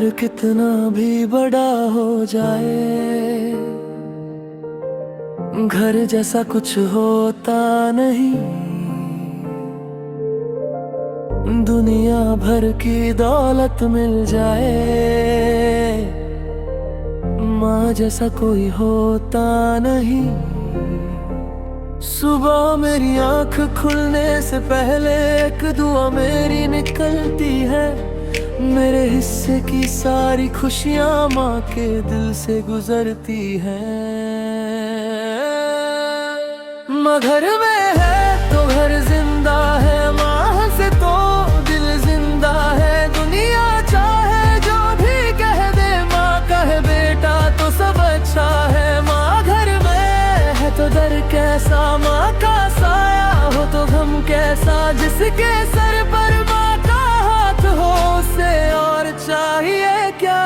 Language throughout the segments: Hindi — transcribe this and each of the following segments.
घर कितना भी बड़ा हो जाए, घर जैसा कुछ होता नहीं। दुनिया भर की दौलत मिल जाए, माँ जैसा कोई होता नहीं। सुबह मेरी आँख खुलने से पहले एक दुआ मेरी निकलती है। मेरे हिस्से की सारी खुशियाँ माँ के दिल से गुजरती हैं। माँ घर में है तो घर जिंदा है, माँ से तो दिल जिंदा है। दुनिया चाहे जो भी कह दे, माँ कहे बेटा तो सब अच्छा है। माँ घर में है तो डर कैसा, माँ का साया हो तो गम कैसा। जिसके सर पर माँ का हाथ हो उसे और चाहिए क्या।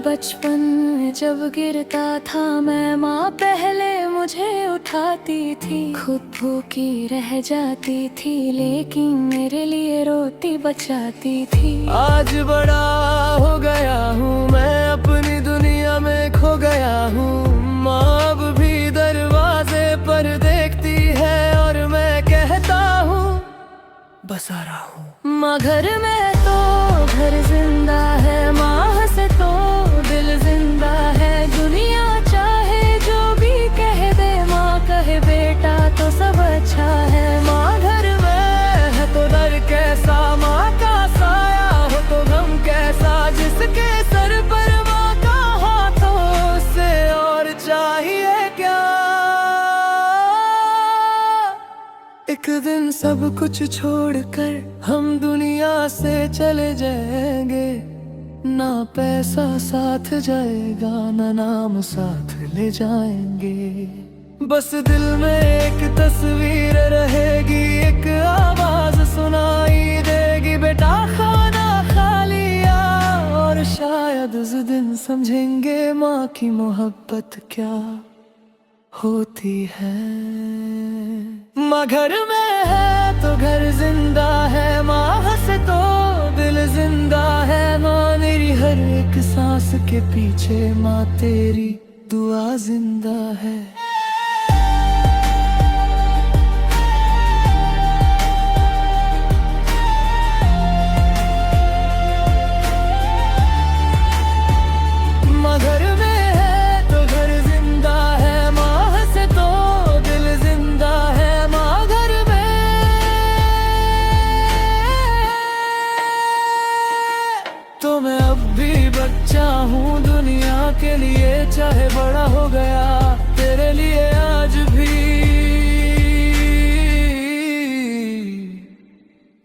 बचपन में जब गिरता था मैं, माँ पहले मुझे उठाती थी। खुद भूखी रह जाती थी लेकिन मेरे लिए रोटी बचाती थी। आज बड़ा हो गया हूँ मैं, अपनी दुनिया में खो गया हूँ। माँ अब भी दरवाजे पर देखती है और मैं कहता हूँ बस आ रहा हूँ। माँ घर में तो घर जिंदा है, माँ से तो दिल जिंदा है। दुनिया चाहे जो भी कह दे, माँ कहे बेटा तो सब अच्छा है। माँ घर में है तो डर कैसा, माँ का साया हो तो गम कैसा। जिसके सर पर माँ का हाथ हो उसे और चाहिए क्या। एक दिन सब कुछ छोड़कर हम दुनिया से चले जाएंगे। ना पैसा साथ जाएगा, ना नाम साथ ले जाएंगे। बस दिल में एक तस्वीर रहेगी, एक आवाज सुनाई देगी, बेटा खाना खा लिया। और शायद उस दिन समझेंगे माँ की मोहब्बत क्या होती है। माँ घर में है तो घर जिंदा है, माँ से तो दिल जिंदा है। माँ मेरी हर एक सांस के पीछे, माँ तेरी दुआ जिंदा है। माँ घर में है तो घर जिंदा है, माँ से तो दिल जिंदा है। माँ घर में तो मैं अब भी बच्चा हूँ दुनिया के लिए, चाहे बड़ा हो गया तेरे लिए आज भी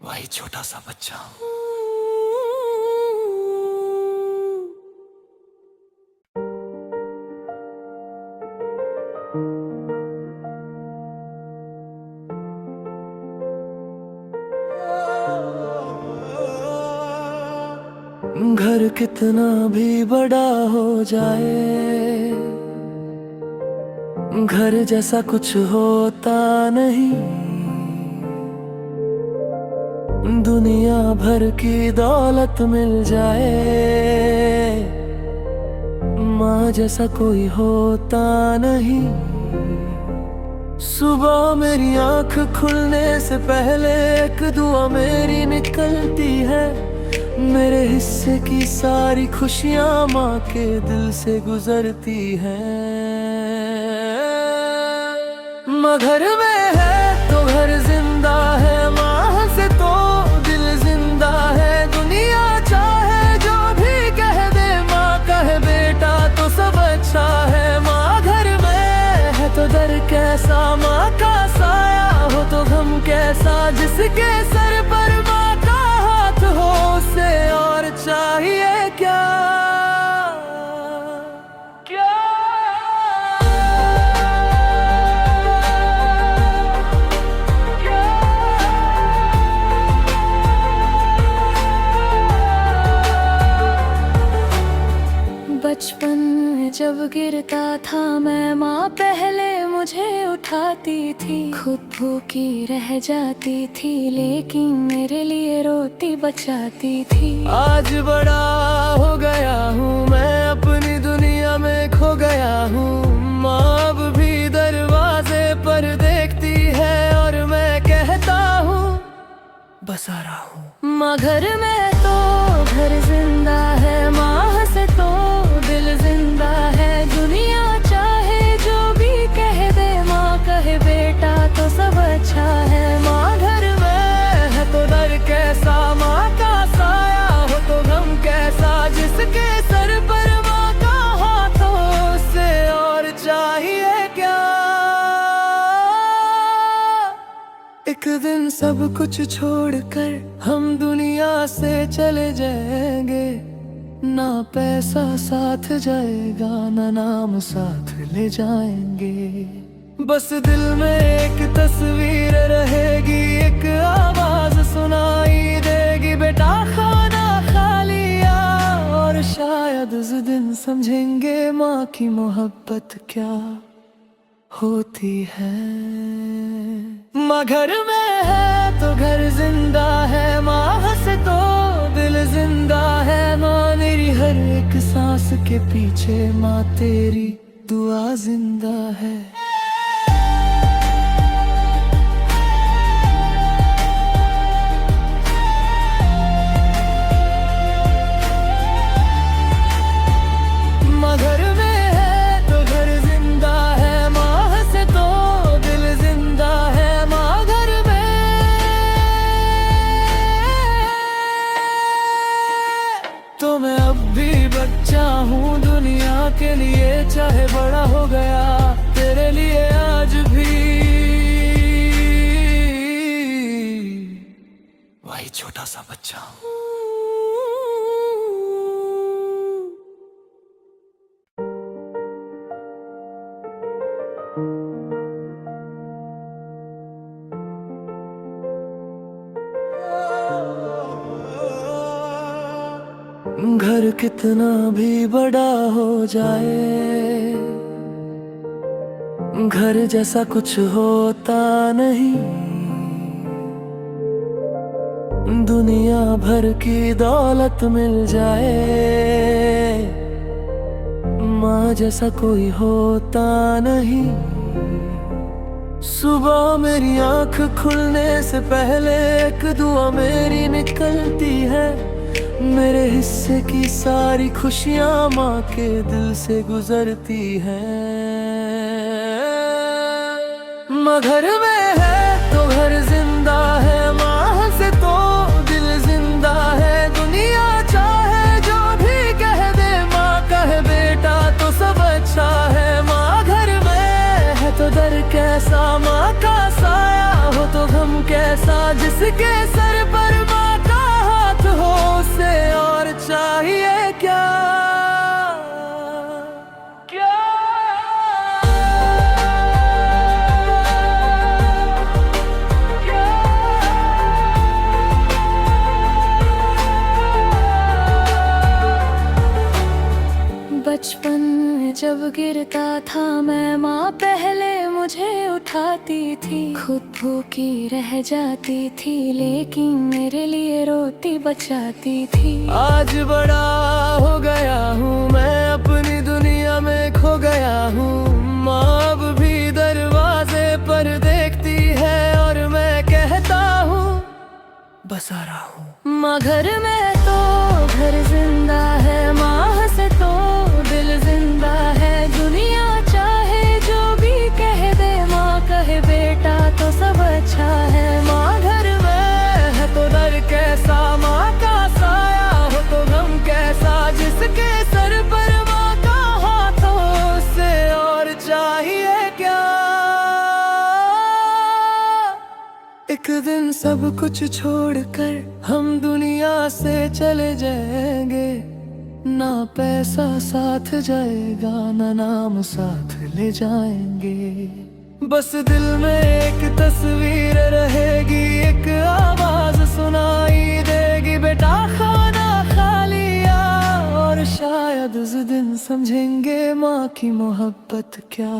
वही छोटा सा बच्चा हूँ। घर कितना भी बड़ा हो जाए, घर जैसा कुछ होता नहीं। दुनिया भर की दौलत मिल जाए, माँ जैसा कोई होता नहीं। सुबह मेरी आँख खुलने से पहले एक दुआ मेरी निकलती है। मेरे हिस्से की सारी खुशियाँ माँ के दिल से गुजरती हैं। माँ घर में है तो घर जिंदा है, माँ से तो दिल जिंदा है। दुनिया चाहे जो भी कह दे, माँ कहे बेटा तो सब अच्छा है। माँ घर में है तो डर कैसा, माँ का साया हो तो गम कैसा। जिसके सर पर माँ का हाथ हो उसे और चाहिए क्या। बचपन में जब गिरता था मैं, माँ पहले मुझे उठाती थी। खुद भूखी रह जाती थी लेकिन मेरे लिए रोटी बचाती थी। आज बड़ा हो गया हूँ मैं, अपनी दुनिया में खो गया हूँ। माँ अब भी दरवाजे पर देखती है और मैं कहता हूँ बस आ रहा हूँ। माँ घर में तो घर जिंदा है, माँ से तो दिल जिंदा है। दुनिया चाहे जो भी कह दे, माँ कहे बेटा तो सब अच्छा है। माँ घर में है तो डर कैसा, माँ का साया हो तो गम कैसा। जिसके सर पर माँ का हाथ हो उससे और चाहिए क्या। एक दिन सब कुछ छोड़कर हम दुनिया से चले जाएंगे। ना पैसा साथ जाएगा ना नाम साथ ले जाएंगे। बस दिल में एक तस्वीर रहेगी, एक आवाज सुनाई देगी, बेटा खाना खा लिया। और शायद उस दिन समझेंगे माँ की मोहब्बत क्या होती है। माँ घर में है तो घर जिंदा है, माँ हंसे तो दिल जिंदा है। माँ मेरी हर एक सांस के पीछे, माँ तेरी दुआ जिंदा है। माँ घर में है तो घर जिंदा है, माँ हंसे तो दिल जिंदा है। माँ घर में तो मैं अब भी बच्चा हूँ दुनिया के लिए, चाहे बड़ा हो गया तेरे लिए आज भी वही छोटा सा बच्चा हूँ। घर कितना भी बड़ा हो जाए, घर जैसा कुछ होता नहीं। दुनिया भर की दौलत मिल जाए, माँ जैसा कोई होता नहीं। सुबह मेरी आँख खुलने से पहले एक दुआ मेरी निकलती है। मेरे हिस्से की सारी खुशियाँ माँ के दिल से गुजरती हैं। माँ घर में है तो घर जिंदा है, माँ से तो दिल जिंदा है। दुनिया चाहे जो भी कह दे, माँ कहे बेटा तो सब अच्छा है। माँ घर में है तो डर कैसा, माँ का साया हो तो गम कैसा। जिसके सर पर माँ का हाथ हो उससे और चाहिए क्या। बचपन में जब गिरता था मैं, माँ पहले मुझे उठाती थी। खुद भूखी रह जाती थी लेकिन मेरे लिए रोटी बचाती थी। आज बड़ा हो गया हूँ मैं, अपनी दुनिया में खो गया हूँ। माँ अब भी दरवाजे पर देखती है और मैं कहता हूँ बस आ रहा हूँ। माँ घर में तो घर जिंदा है, माँ से तो दिल जिंदा है। दुनिया चाहे जो भी कह दे, माँ कहे बेटा तो सब अच्छा है। माँ घर में है तो डर कैसा, माँ का साया हो तो गम कैसा। जिसके सर पर माँ का हाथ हो उससे और चाहिए क्या। एक दिन सब कुछ छोड़कर हम दुनिया से चले जाएंगे। ना पैसा साथ जाएगा ना नाम साथ ले जाएंगे। बस दिल में एक तस्वीर रहेगी, एक आवाज सुनाई देगी, बेटा खाना खा लिया। और और शायद उस दिन समझेंगे माँ की मोहब्बत क्या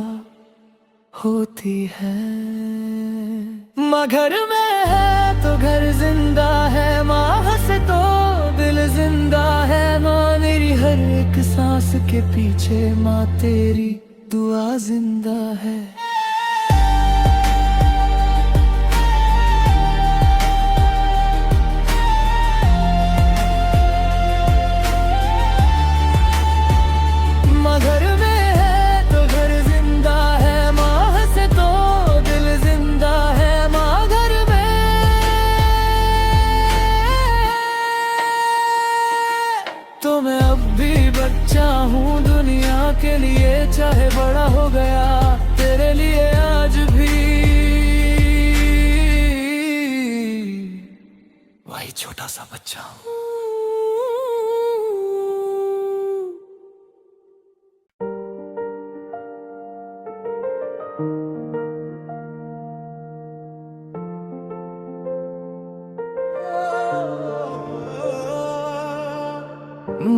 होती है। माँ घर में है तो घर जिंदा है, माँ हंसे तो दिल जिंदा है। माँ मेरी हर एक सांस के पीछे, माँ तेरी दुआ जिंदा है। माँ घर में है तो घर जिंदा है, माँ हंसे तो दिल जिंदा है। माँ घर में तो मैं अब भी बच्चा हूँ दुनिया के लिए, चाहे बड़ा हो गया तेरे लिए आज भी वही छोटा सा बच्चा हूँ।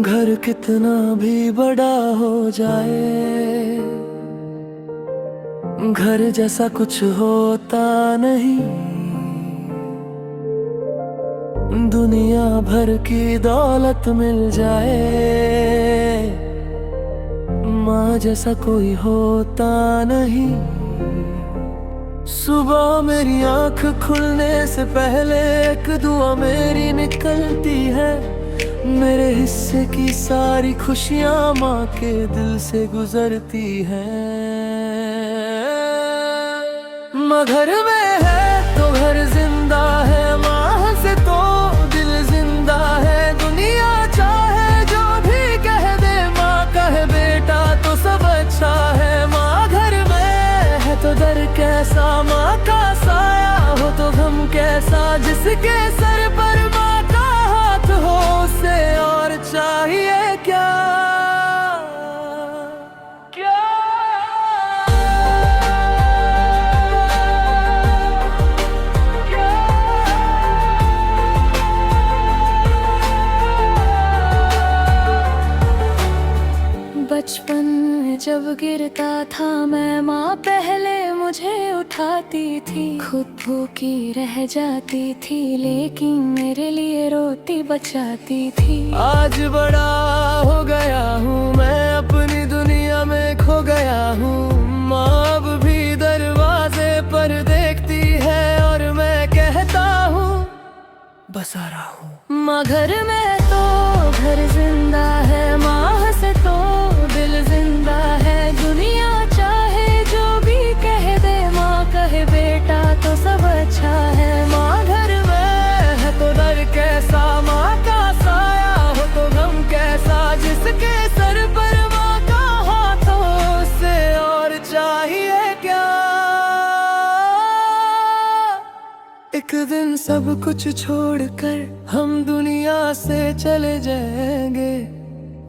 घर कितना भी बड़ा हो जाए, घर जैसा कुछ होता नहीं। दुनिया भर की दौलत मिल जाए, माँ जैसा कोई होता नहीं। सुबह मेरी आंख खुलने से पहले एक दुआ मेरी निकलती है। मेरे हिस्से की सारी खुशियाँ माँ के दिल से गुजरती हैं। माँ घर में है तो घर जिंदा है, माँ हंसे तो दिल जिंदा है। दुनिया चाहे जो भी कह दे, माँ कहे बेटा तो सब अच्छा है। माँ घर में है तो डर कैसा, माँ का साया हो तो गम कैसा। जिसके सर पर माँ का हाथ हो उसे और चाहिए क्या, क्या। बचपन में जब गिरता था मैं, माँ पहले मुझे उठाती थी। खुद भूखी रह जाती थी लेकिन मेरे लिए रोटी बचाती थी। आज बड़ा हो गया हूँ मैं, अपनी दुनिया में खो गया हूँ। माँ अब भी दरवाजे पर देखती है और मैं कहता हूँ बस आ रहा हूँ। माँ घर में तो घर जिंदा है, माँ हंसे तो दिल जिंदा है। दुनिया चाहे जो भी कह दे, माँ कहे बेटा तो सब अच्छा है। माँ घर में है तो डर कैसा, माँ का साया हो तो गम कैसा। जिसके सर पर माँ का हाथ हो उसे और चाहिए क्या। एक दिन सब कुछ छोड़कर हम दुनिया से चले जाएंगे।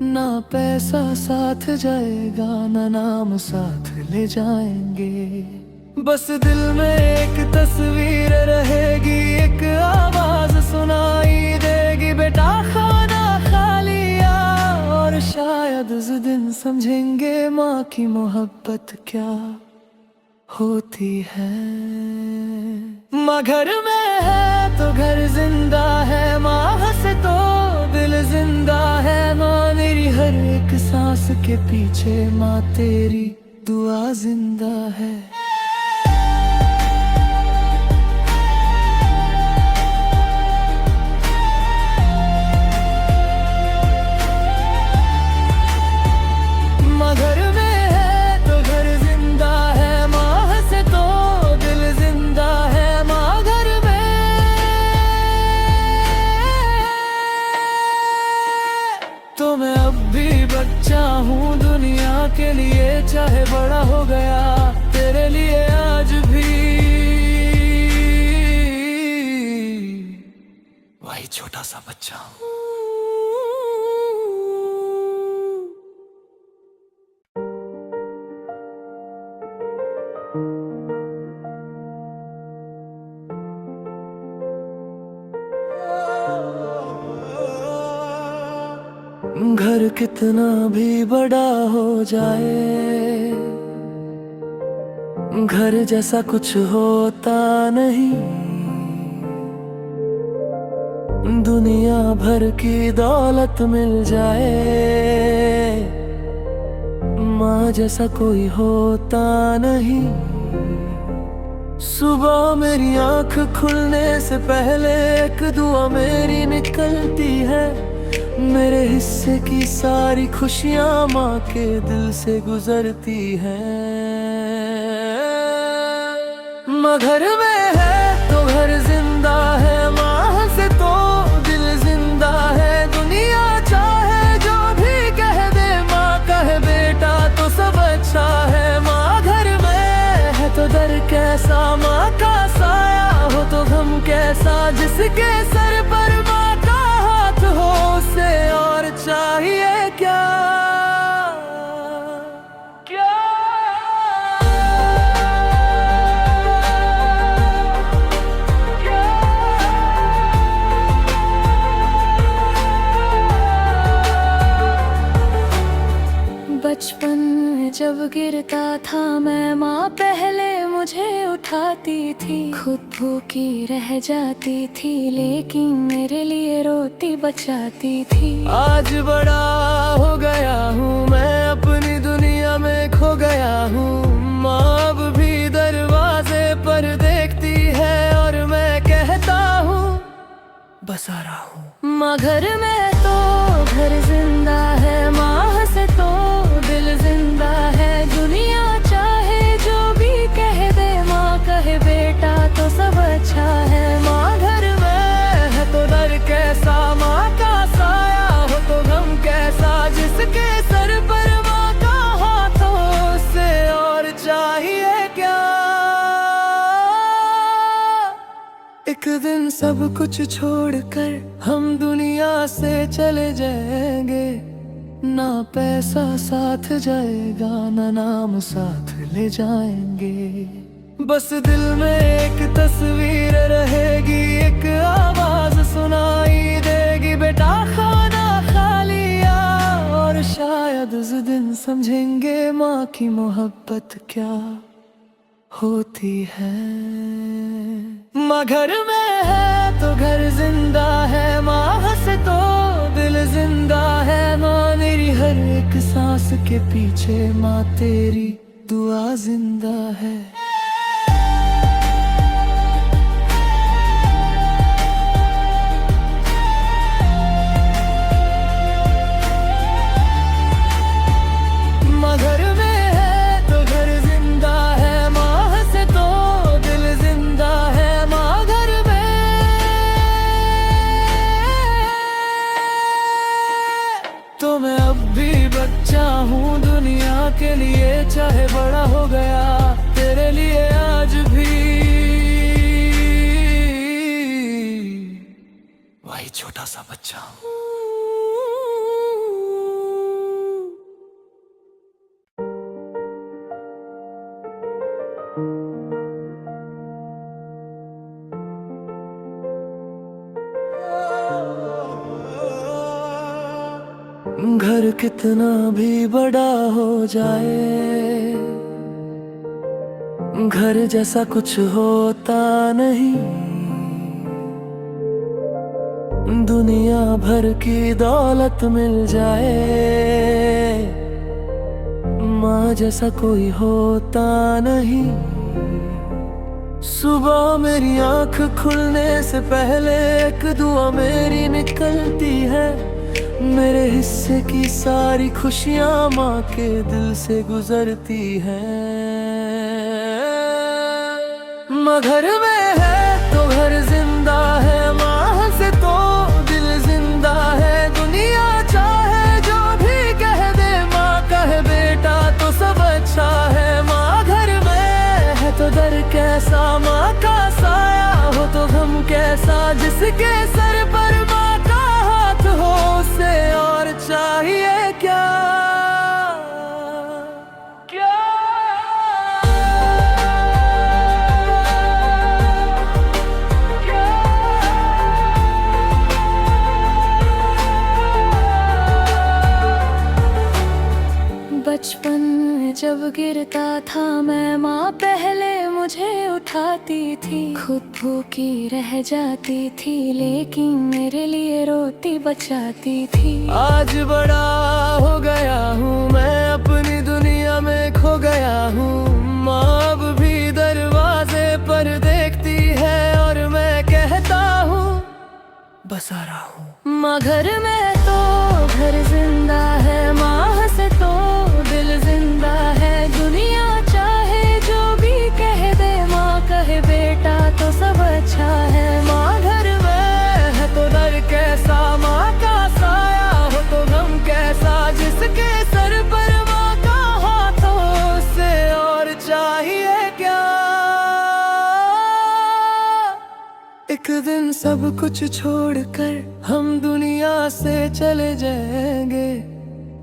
ना पैसा साथ जाएगा, ना नाम साथ ले जाएंगे। बस दिल में एक तस्वीर रहेगी, एक आवाज सुनाई देगी, बेटा खाना खा लिया। और शायद उस दिन समझेंगे माँ की मोहब्बत क्या होती है। माँ घर में है तो घर जिंदा है, माँ हंसे तो दिल जिंदा है। माँ मेरी हर एक सांस के पीछे, माँ तेरी दुआ जिंदा है। माँ घर में है तो घर जिंदा है, माँ हंसे तो दिल जिंदा है। माँ घर में तो मैं अब भी बच्चा हूँ दुनिया के लिए, चाहे बड़ा हो गया तेरे लिए आज भी वही छोटा सा बच्चा हूँ। घर घर कितना भी बड़ा हो जाए, घर जैसा कुछ होता नहीं। दुनिया भर की दौलत मिल जाए, माँ जैसा कोई होता नहीं। सुबह मेरी आंख खुलने से पहले एक दुआ मेरी निकलती है। मेरे हिस्से की सारी खुशियाँ माँ के दिल से गुजरती हैं। माँ घर में है तो घर जिंदा है, माँ से तो दिल जिंदा है। दुनिया चाहे जो भी कह दे, माँ कहे बेटा तो सब अच्छा है। माँ घर में है तो डर कैसा, माँ का साया हो तो गम कैसा। जिसके सर पर माँ का हाथ हो उसे और चाहिए क्या। बचपन में जब गिरता था मैं, माँ पहले मुझे उठाती थी। खुद भूखी रह जाती थी लेकिन मेरे लिए रोटी बचाती थी। आज बड़ा हो गया हूँ मैं, अपनी दुनिया में खो गया हूँ। माँ अब भी दरवाजे पर देखती है और मैं कहता हूँ बस आ रहा हूँ। माँ घर में तो घर जिंदा है, माँ से तो दिल जिंदा है। दुनिया चाहे जो भी कह दे, माँ कहे बेटा तो सब अच्छा है। माँ घर में है तो डर कैसा, माँ का साया हो तो गम कैसा। जिसके सर पर माँ का हाथ हो उसे और चाहिए क्या। एक दिन सब कुछ छोड़कर हम दुनिया से चले जाएंगे। ना पैसा साथ जाएगा, ना नाम साथ ले जाएंगे। बस दिल में एक तस्वीर रहेगी, एक आवाज सुनाई देगी, बेटा खाना खा लिया। और शायद उस दिन समझेंगे माँ की मोहब्बत क्या होती है। माँ घर में है तो घर जिंदा है, माँ से तो दिल जिंदा है। माँ मेरी हर एक सांस के पीछे, माँ तेरी दुआ जिंदा है। माँ घर में है तो घर जिंदा है, माँ से तो दिल जिंदा है। माँ घर में तो मैं अब भी बच्चा हूँ दुनिया के लिए, चाहे बड़ा हो गया तेरे लिए आज भी वही छोटा सा बच्चा हूँ। घर कितना भी बड़ा हो जाए, घर जैसा कुछ होता नहीं। दुनिया भर की दौलत मिल जाए, माँ जैसा कोई होता नहीं। सुबह मेरी आंख खुलने से पहले एक दुआ मेरी निकलती है। मेरे हिस्से की सारी खुशियाँ माँ के दिल से गुजरती हैं। माँ घर में है तो घर जिंदा है, माँ से तो दिल जिंदा है। दुनिया चाहे जो भी कह दे, माँ कहे बेटा तो सब अच्छा है। माँ घर में है तो डर कैसा, माँ का साया हो तो गम कैसा। जिसके सर पर माँ का हाथ हो उसे और चाहिए क्या। बचपन में जब गिरता था मैं, माँ पहले मुझे उठाती थी। खुद भूखी रह जाती थी लेकिन मेरे लिए रोटी बचाती थी। आज बड़ा हो गया हूँ मैं, अपनी दुनिया में खो गया हूँ। माँ अब भी दरवाजे पर देखती है और मैं कहता हूँ बस आ रहा हूँ। माँ घर में तो घर जिंदा है, माँ से तो दिल जिंदा है। दुनिया चाहे जो भी कह दे, माँ कहे बेटा तो सब अच्छा है। माँ घर में है तो डर कैसा, माँ का साया हो तो गम कैसा। जिसके सर पर माँ का हाथ हो उससे और चाहिए क्या। एक दिन सब कुछ छोड़कर हम दुनिया से चले जाएंगे।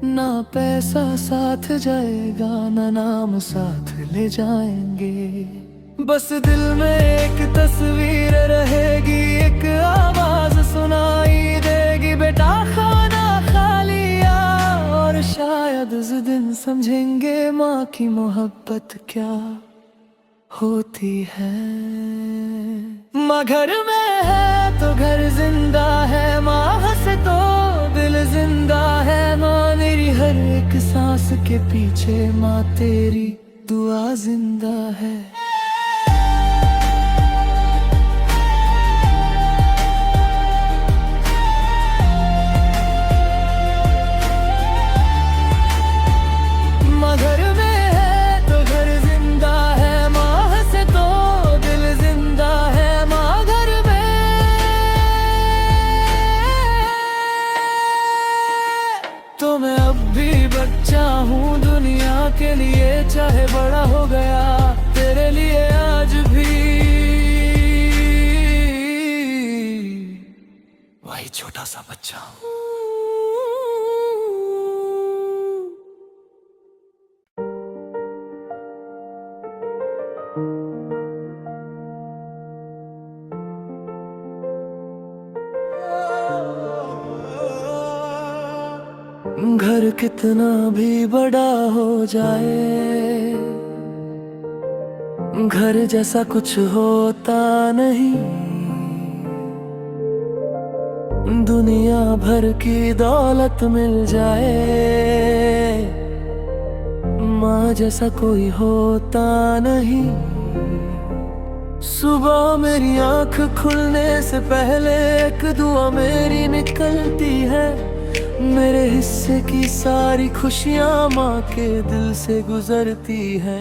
ना पैसा साथ जाएगा ना नाम साथ ले जाएंगे। बस दिल में एक तस्वीर रहेगी, एक आवाज सुनाई देगी, बेटा खाना खा लिया। और शायद उस दिन समझेंगे माँ की मोहब्बत क्या होती है। माँ घर में है तो घर जिंदा है, माँ से तो दिल जिंदा है। माँ मेरी हर एक सांस के पीछे, माँ तेरी दुआ जिंदा है। माँ घर में है तो घर जिंदा है, माँ से तो दिल जिंदा है। माँ घर में तो मैं अब भी बच्चा हूँ दुनिया के लिए, चाहे बड़ा हो गया तेरे लिए आज भी वही छोटा सा बच्चा हूँ। घर कितना भी बड़ा हो जाए, घर जैसा कुछ होता नहीं। दुनिया भर की दौलत मिल जाए, माँ जैसा कोई होता नहीं। सुबह मेरी आँख खुलने से पहले एक दुआ मेरी निकलती है। मेरे हिस्से की सारी खुशियाँ माँ के दिल से गुजरती हैं।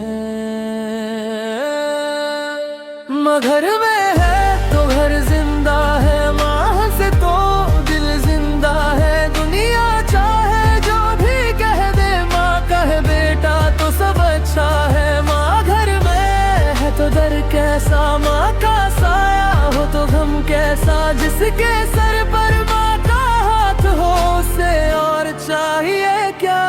माँ घर में है तो घर जिंदा है, माँ से तो दिल जिंदा है। दुनिया चाहे जो भी कह दे, माँ कहे बेटा तो सब अच्छा है। माँ घर में है तो डर कैसा, माँ का साया हो तो गम कैसा। जिसके सर पर माँ का हाथ हो उससे और चाहिए क्या।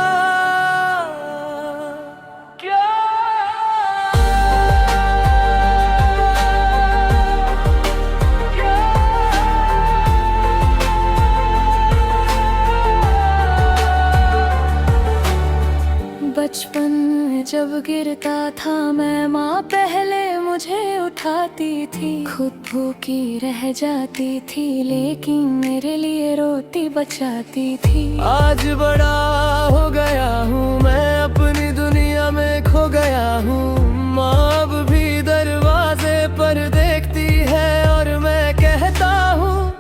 बचपन में जब गिरता था मैं, माँ पहले मुझे उठाती थी। खुद भूखी रह जाती थी लेकिन मेरे लिए रोटी बचाती थी। आज बड़ा हो गया हूँ मैं, अपनी दुनिया में खो गया हूँ। माँ अब भी दरवाजे पर देखती है और मैं कहता हूँ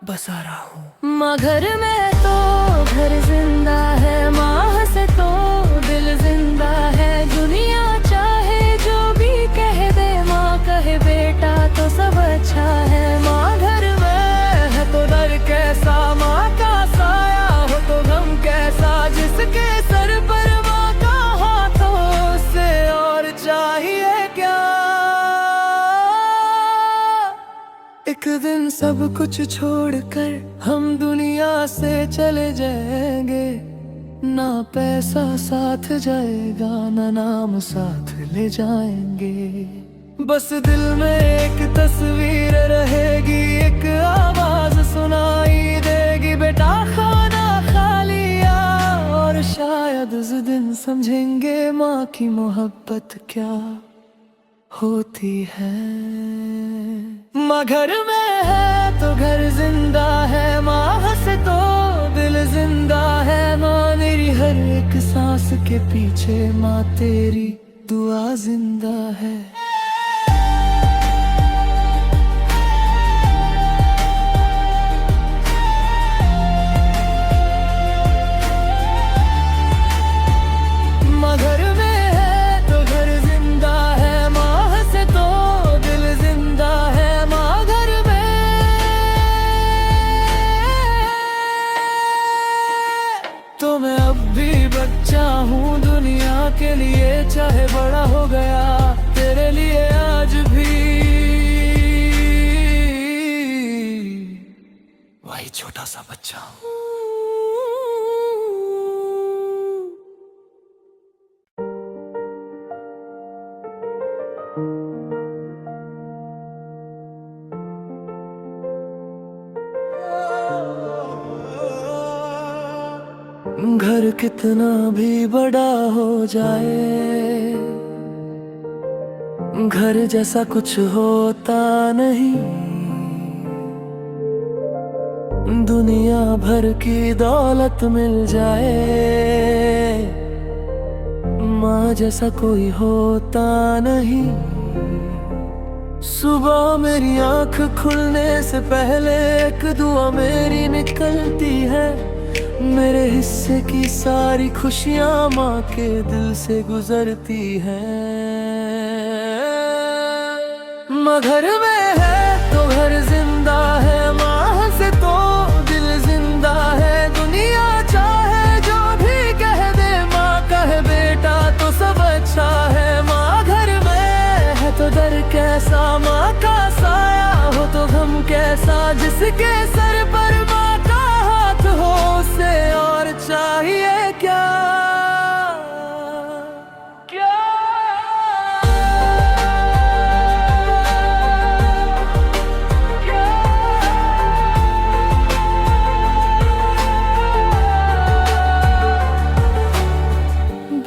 बस आ रहा हूँ। माँ घर में तो घर जिंदा है, माँ से तो दिल जिंदा है। दुनिया चाहे जो भी कह दे, माँ कहे बेटा तो सब अच्छा है। माँ घर में है तो डर कैसा, माँ का साया हो तो गम कैसा। जिसके सर पर माँ का हाथ हो उससे और चाहिए क्या। एक दिन सब कुछ छोड़कर हम दुनिया से चले जाएंगे। ना पैसा साथ जाएगा ना नाम साथ ले जाएंगे। बस दिल में एक तस्वीर रहेगी, एक आवाज सुनाई देगी, बेटा खाना खा लिया। और शायद उस दिन समझेंगे माँ की मोहब्बत क्या होती है। माँ घर में है तो घर जिंदा है, माँ हंसे तो दिल जिंदा है। माँ मेरी हर एक सांस के पीछे, माँ तेरी दुआ जिंदा है। तो मैं अब भी बच्चा हूँ दुनिया के लिए, चाहे बड़ा हो गया तेरे लिए आज भी वही छोटा सा बच्चा हूँ। घर कितना भी बड़ा हो जाए, घर जैसा कुछ होता नहीं। दुनिया भर की दौलत मिल जाए, माँ जैसा कोई होता नहीं। सुबह मेरी आंख खुलने से पहले एक दुआ मेरी निकलती है। मेरे हिस्से की सारी खुशियाँ माँ के दिल से गुजरती हैं। माँ घर में है तो घर जिंदा है, माँ से तो दिल जिंदा है। दुनिया चाहे जो भी कह दे, माँ कहे बेटा तो सब अच्छा है। माँ घर में है तो डर कैसा, माँ का साया हो तो गम कैसा। जिसके सर पर माँ का हाथ हो उसे और चाहिए क्या।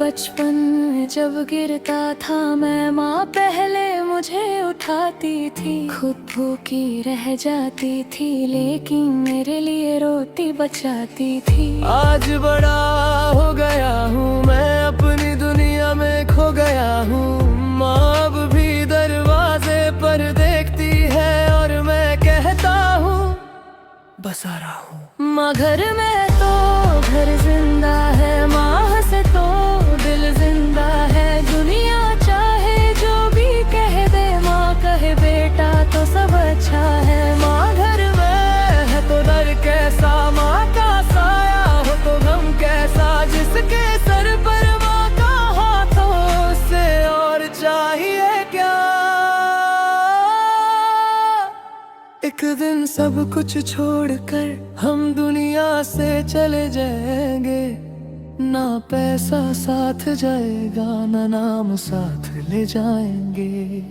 बचपन में जब गिरता था मैं, माँ पहले मुझे उठाती थी। खुद भूखी रह जाती थी लेकिन मेरे लिए रोटी बचाती थी। आज बड़ा हो गया हूँ मैं, अपनी दुनिया में खो गया हूँ। माँ अब भी दरवाजे पर देखती है और मैं कहता हूँ बस आ रहा हूँ। माँ घर में तो घर जिंदा है, माँ से तो दिल जिंदा है। दुनिया चाहे जो भी कह दे, माँ कहे बेटा तो सब अच्छा है। माँ घर में है तो डर कैसा, माँ का साया हो तो गम कैसा। जिसके सर पर माँ का हाथ हो उसे और चाहिए क्या। एक दिन सब कुछ छोड़कर हम दुनिया से चले जाएंगे। ना पैसा साथ जाएगा, ना नाम साथ ले जाएंगे।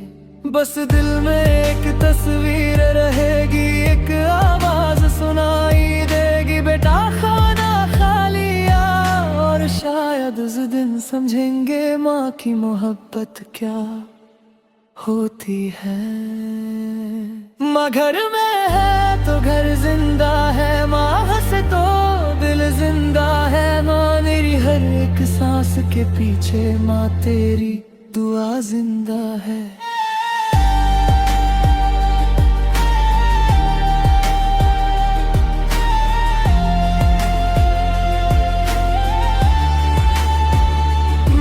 बस दिल में एक तस्वीर रहेगी, एक आवाज सुनाई देगी, बेटा खाना खा लिया। और शायद उस दिन समझेंगे माँ की मोहब्बत क्या होती है। माँ घर में है तो घर जिंदा है, माँ हंसे तो दिल जिंदा है। माँ मेरी हर एक सांस के पीछे, माँ तेरी दुआ जिंदा है।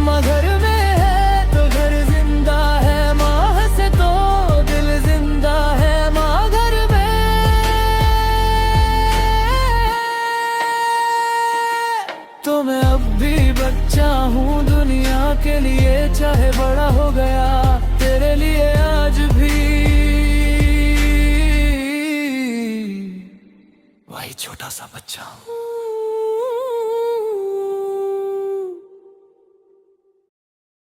माँ घर में है तो घर जिंदा है, माँ हंसे तो दिल जिंदा है। माँ घर में तो मैं अब भी बच्चा हूँ दुनिया के लिए, चाहे बड़ा हो गया तेरे लिए आज भी वही छोटा सा बच्चा हूँ।